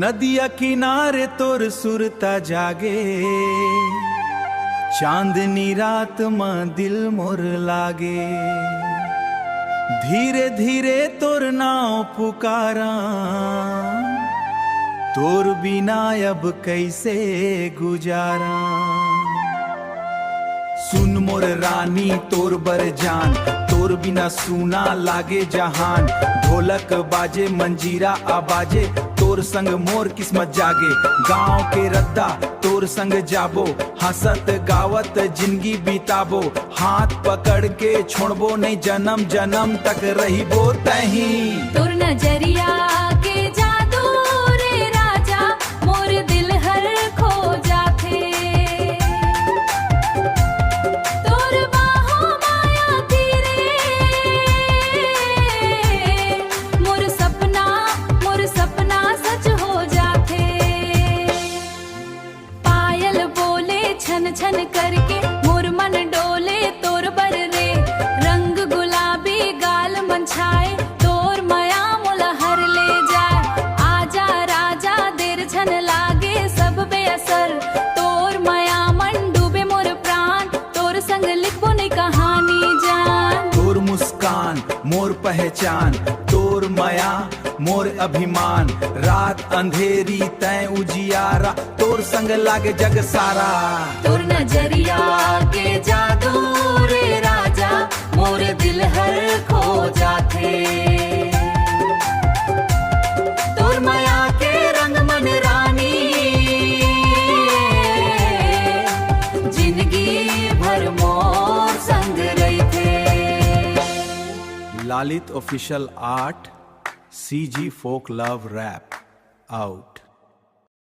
नदिया किनारे तोर सुरता जागे, चांदनी रात में दिल मोर लागे। धीरे धीरे तोर नाव पुकारा, तोर बिना अब कैसे गुजारा। सुन मोर रानी तोर बर जान, तोर बिना सुना लागे जहान। ढोलक बाजे मंजीरा आबाजे, तोर संग मोर किस्मत जागे। गांव के रद्दा तोर संग जाबो, हंसत गावत जिंदगी बिताबो। हाथ पकड़ के छोड़बो नहीं, जन्म जन्म तक रहिबो तही। तोर नजरिया के जादू रे राजा, मोर दिल हर खो जाथे। तोर बाहों माया तीरे, मोर सपना सच हो जाथे। पायल बोले छन छन करके, मोर मन डोले तोर बर रे। रंग गुलाबी गाल मन छाए, तोर माया मोला हर ले जाए। आजा राजा देर छन लागे सब बेअसर, तोर माया मन डूबे मोर प्राण। तोर संग लिखबो नहीं कहानी जान। तोर मुस्कान मोर पहचान, तोर माया मोर अभिमान। रात अंधेरी तय उजियारा, तोर संग लागे जग सारा। तोर नजरिया के जादू रे राजा, मोर दिल हर खो जाथे। तोर माया के रंग मन रानी, जिंदगी भर मोर संग रही थे। Lalit Official Art, CG Folk Love Rap, out.